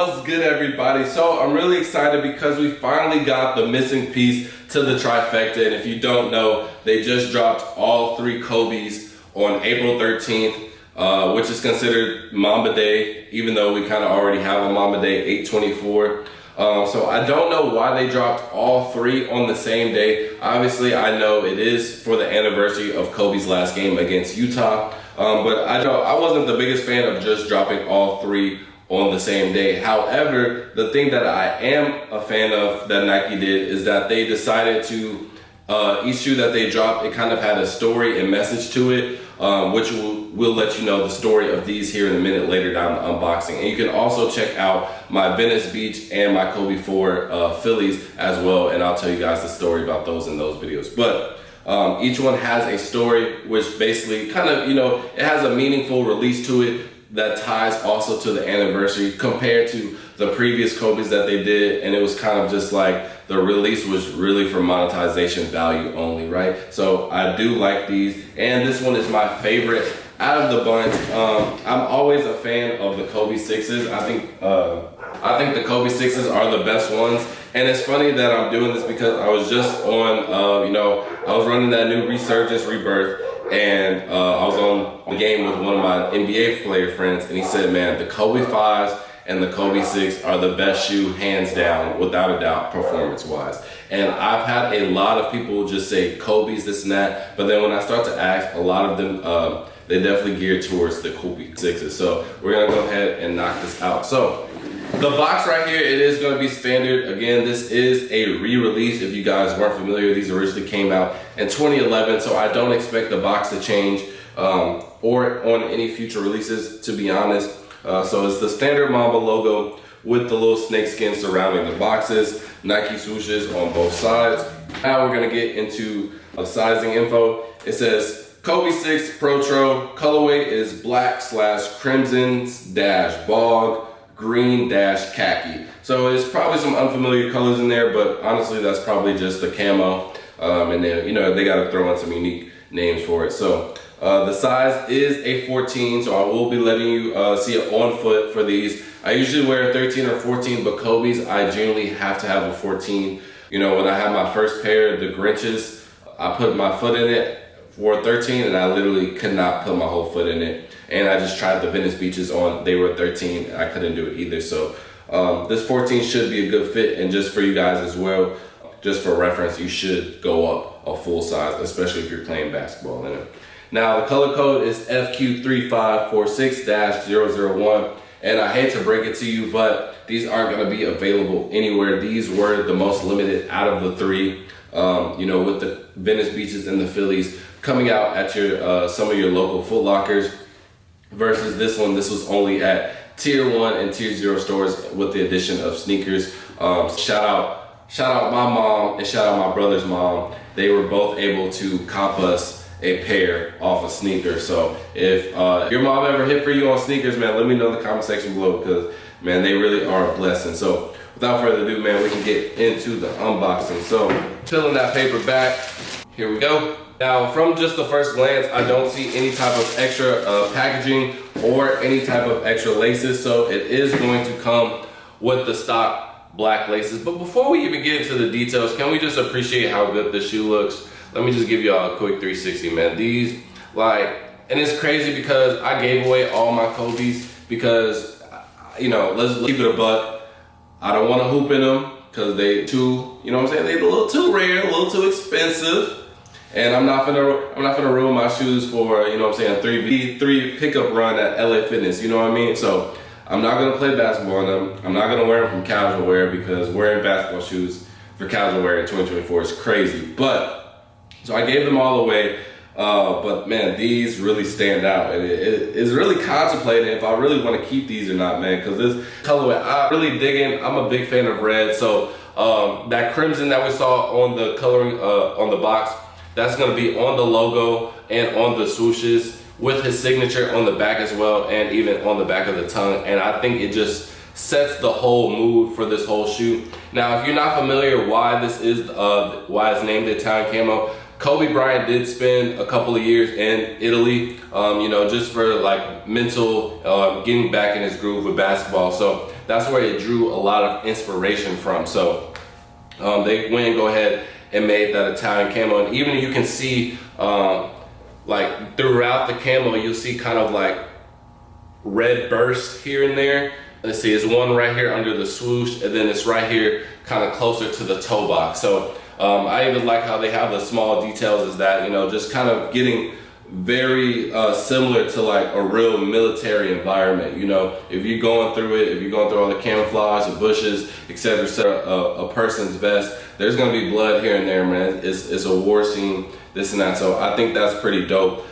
What's good, everybody? So I'm really excited because we finally got the missing piece to the trifecta. And if you don't know, they just dropped all three Kobe's on April 13th, which is considered Mamba Day, even though we kind of already have a Mamba Day 8/24. So I don't know why they dropped all three on the same day. Obviously, I know it is for the anniversary of Kobe's last game against Utah, but I wasn't the biggest fan of just dropping all three on the same day. However, the thing that I am a fan of that Nike did is that they decided to, each shoe that they dropped, it kind of had a story and message to it, which we'll let you know the story of these here in a minute later down the unboxing. And you can also check out my Venice Beach and my Kobe 4 Phillies as well, and I'll tell you guys the story about those in those videos. But each one has a story which basically kind of, it has a meaningful release to it that ties also to the anniversary compared to the previous Kobe's that they did, and it was kind of just like the release was really for monetization value only, right? So I do like these, and this one is my favorite out of the bunch. I'm always a fan of the Kobe 6s. I think the Kobe 6s are the best ones, and it's funny that I'm doing this because I was just on, I was running that new Resurgence Rebirth, and I was on the game with one of my NBA player friends, and he said, man, the Kobe 5s and the Kobe 6 are the best shoe, hands down, without a doubt, performance-wise. And I've had a lot of people just say Kobe's, this and that, but then when I start to ask, a lot of them, they definitely geared towards the Kobe 6s. So we're gonna go ahead and knock this out. So the box right here, it is gonna be standard. Again, this is a re-release. If you guys weren't familiar, these originally came out in 2011, so I don't expect the box to change or on any future releases, to be honest. So it's the standard Mamba logo with the little snakeskin surrounding the boxes, Nike swooshes on both sides. Now we're gonna get into the sizing info. It says Kobe 6 Protro, colorway is black/crimson-bog, green-khaki. So it's probably some unfamiliar colors in there, but honestly, that's probably just the camo. And then, they gotta throw in some unique names for it. So the size is a 14, so I will be letting you see it on foot for these. I usually wear a 13 or 14, but Kobe's, I generally have to have a 14. When I had my first pair of the Grinches, I put my foot in it for 13, and I literally could not put my whole foot in it. And I just tried the Venice Beaches on, they were 13, and I couldn't do it either. So this 14 should be a good fit, and just for you guys as well, just for reference, you should go up a full size, especially if you're playing basketball in it. Now the color code is FQ3546-001, and I hate to break it to you, but these aren't gonna be available anywhere. These were the most limited out of the three, with the Venice Beaches and the Phillies coming out at your some of your local Foot Lockers, versus this one. This was only at Tier 1 and Tier 0 stores with the addition of sneakers. Shout out my mom and shout out my brother's mom. They were both able to comp us a pair off a sneaker. So if your mom ever hit for you on sneakers, man, let me know in the comment section below, because man, they really are a blessing. So without further ado, man, we can get into the unboxing. So peeling that paper back, here we go. Now, from just the first glance, I don't see any type of extra packaging or any type of extra laces, so it is going to come with the stock black laces. But before we even get into the details, can we just appreciate how good this shoe looks? Let me just give y'all a quick 360, man. These, and it's crazy because I gave away all my Kobe's because, let's keep it a buck. I don't want to hoop in them because they too, they're a little too rare, a little too expensive. And I'm not gonna ruin my shoes for, three pickup run at LA Fitness, you know what I mean? So I'm not gonna play basketball in them. I'm not gonna wear them from casual wear, because wearing basketball shoes for casual wear in 2024 is crazy. So I gave them all away, but man, these really stand out. And it's really contemplating if I really want to keep these or not, man, because this colorway, I really dig in. I'm a big fan of red, so that crimson that we saw on the coloring on the box, that's gonna be on the logo and on the swooshes with his signature on the back as well, and even on the back of the tongue. And I think it just sets the whole mood for this whole shoe. Now, if you're not familiar why this is, why it's named the Italian Camo, Kobe Bryant did spend a couple of years in Italy, just for like mental, getting back in his groove with basketball. So that's where it drew a lot of inspiration from. So they went and go ahead and made that Italian camo. And even you can see like throughout the camo, you'll see kind of like red bursts here and there. Let's see, it's one right here under the swoosh, and then it's right here kind of closer to the toe box. So I even like how they have the small details, is that, you know, just kind of getting very similar to like a real military environment. You know, if you're going through it, if you're going through all the camouflage, the bushes, etc., a person's vest, there's gonna be blood here and there, man. It's a war scene, this and that. So I think that's pretty dope,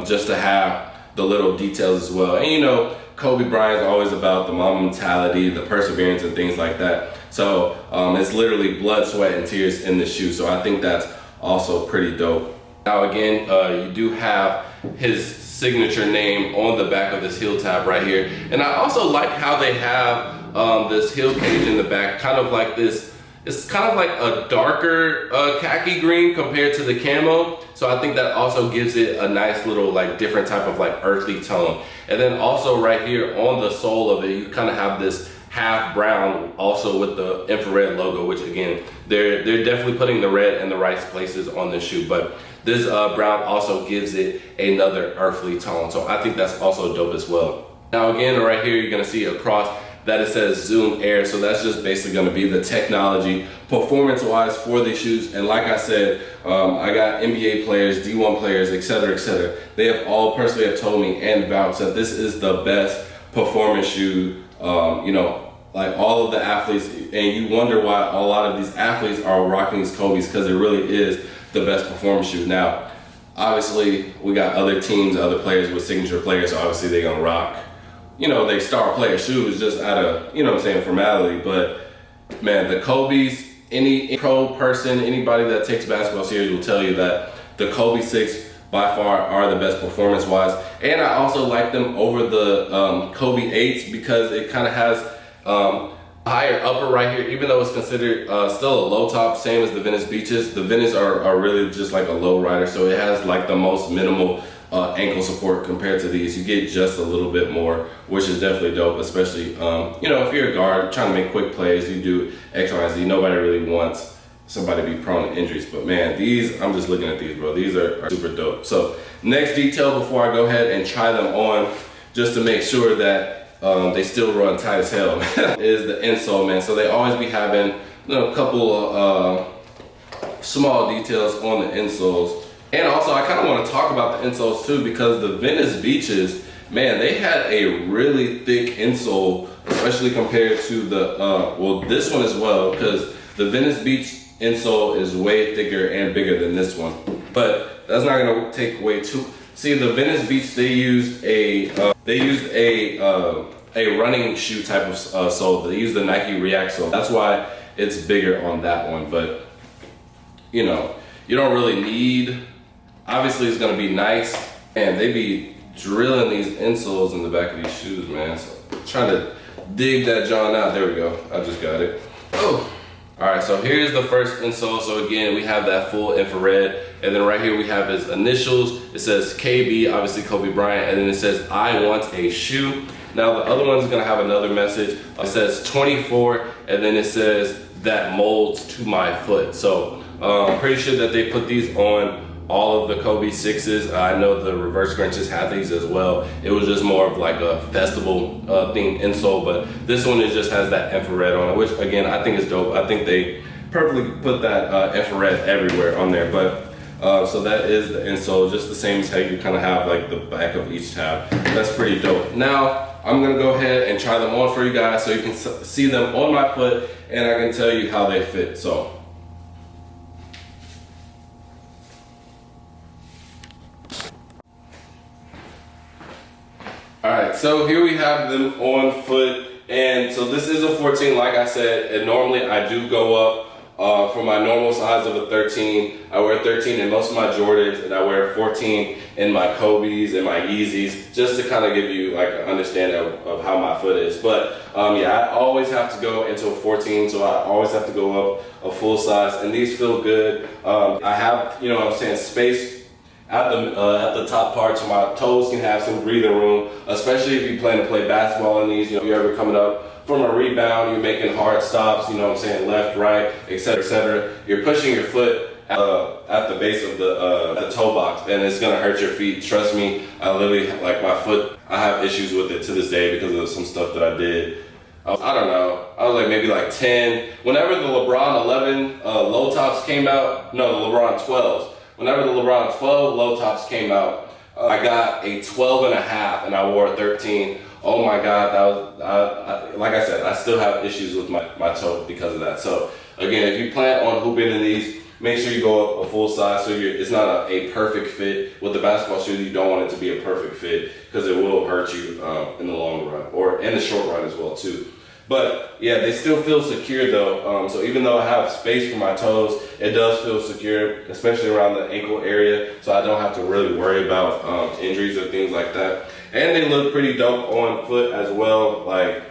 just to have the little details as well. And you know, Kobe Bryant's always about the Mamba mentality, the perseverance and things like that. So it's literally blood, sweat, and tears in the shoe. So I think that's also pretty dope. Now again, you do have his signature name on the back of this heel tab right here. And I also like how they have this heel cage in the back, kind of like this. It's kind of like a darker khaki green compared to the camo. So I think that also gives it a nice little like different type of like earthy tone. And then also right here on the sole of it, you kind of have this half brown also with the infrared logo, which again, they're definitely putting the red in the right places on this shoe. But this brown also gives it another earthly tone. So I think that's also dope as well. Now again, right here, you're gonna see across that it says Zoom Air. So that's just basically gonna be the technology performance-wise for these shoes. And like I said, I got NBA players, D1 players, etc., etc. They have all personally have told me and vouched that this is the best performance shoe. You know, like all of the athletes, and you wonder why a lot of these athletes are rocking these Kobe's, because it really is the best performance shoe. Now, obviously, we got other teams, other players with signature players, so obviously they're gonna rock, you know, they star player shoes just out of, you know what I'm saying, formality. But man, the Kobe's, any pro person, anybody that takes basketball serious will tell you that the Kobe 6 by far are the best performance wise. And I also like them over the Kobe 8s because it kind of has higher upper right here, even though it's considered still a low top, same as the Venice Beaches. The Venice are really just like a low rider, so it has like the most minimal ankle support compared to these. You get just a little bit more, which is definitely dope, especially you know, if you're a guard trying to make quick plays, you do X, Y, and Z. Nobody really wants somebody to be prone to injuries. But man, these, I'm just looking at these, bro. These are super dope. So next detail before I go ahead and try them on, just to make sure that they still run tight as hell, is the insole, man. So they always be having, you know, a couple of small details on the insoles. And also, I kind of want to talk about the insoles too, because the Venice Beaches, man, they had a really thick insole, especially compared to the, well, this one as well, because the Venice Beach insole is way thicker and bigger than this one. But that's not going to take away too. See, the Venice Beach, they used a running shoe type of sole. They used the Nike React sole. That's why it's bigger on that one. But you know, you don't really need. Obviously, it's gonna be nice, and they be drilling these insoles in the back of these shoes, man. So trying to dig that John out. There we go. I just got it. Oh. All right, so here's the first insole. So again, we have that full infrared, and then right here we have his initials. It says KB, obviously Kobe Bryant, and then it says, I want a shoe. Now the other one's gonna have another message. It says 24, and then it says, that molds to my foot. So I'm pretty sure that they put these on all of the Kobe 6s. I know the reverse Grinches had these as well. It was just more of like a festival themed insole, but this one just has that infrared on it, which again, I think is dope. I think they perfectly put that infrared everywhere on there. But so that is the insole, just the same as how you kind of have like the back of each tab. That's pretty dope. Now, I'm gonna go ahead and try them on for you guys so you can see them on my foot, and I can tell you how they fit. So. Alright, so here we have them on foot, and so this is a 14, like I said, and normally I do go up for my normal size of a 13. I wear 13 in most of my Jordans, and I wear 14 in my Kobe's and my Yeezys, just to kind of give you like an understanding of how my foot is. But yeah, I always have to go into a 14, so I always have to go up a full size, and these feel good. I have, you know what I'm saying, space at the top part, so my toes can have some breathing room, especially if you plan to play basketball in these. You know, if you're ever coming up from a rebound, you're making hard stops, you know what I'm saying, left, right, etc., etc. You're pushing your foot at the base of the toe box, and it's gonna hurt your feet. Trust me, I literally, like my foot, I have issues with it to this day because of some stuff that I did. I don't know, I was like maybe like 10. Whenever the LeBron 11 low tops came out, no, the LeBron 12s. Whenever the LeBron 12 low tops came out, I got a 12 and a half and I wore a 13. Oh my God, that was, like I said, I still have issues with my toe because of that. So again, if you plan on hooping in these, make sure you go up a full size so it's not a perfect fit. With the basketball shoes, you don't want it to be a perfect fit because it will hurt you in the long run or in the short run as well too. But yeah, they still feel secure though. So even though I have space for my toes, it does feel secure, especially around the ankle area. So I don't have to really worry about injuries or things like that. And they look pretty dope on foot as well. Like,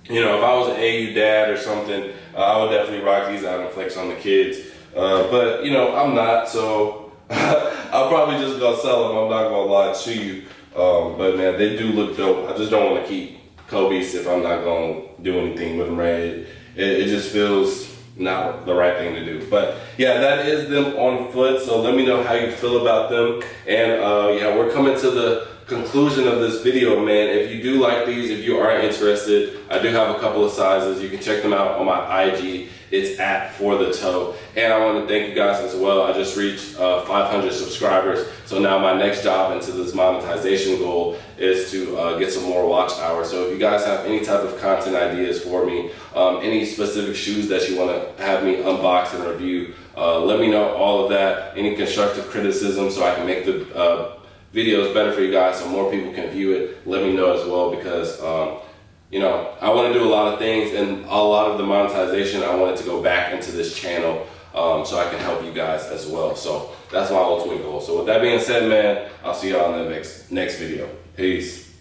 you know, if I was an AU dad or something, I would definitely rock these out and flex on the kids. But you know, I'm not, so I'll probably just go sell them. I'm not gonna lie to you. But man, they do look dope. I just don't want to keep Kobe's if I'm not gonna do anything with them, right? It just feels not the right thing to do. But yeah, that is them on foot. So let me know how you feel about them. And yeah, we're coming to the conclusion of this video, man. If you do like these, if you are interested, I do have a couple of sizes. You can check them out on my IG. It's at For The Toe. And I want to thank you guys as well. I just reached 500 subscribers. So now my next job into this monetization goal is to get some more watch hours. So if you guys have any type of content ideas for me, any specific shoes that you want to have me unbox and review, let me know all of that. Any constructive criticism so I can make the videos better for you guys so more people can view it, let me know as well, because you know, I want to do a lot of things, and a lot of the monetization I wanted to go back into this channel so I can help you guys as well. So that's my ultimate goal. So with that being said, man, I'll see y'all in the next video. Peace.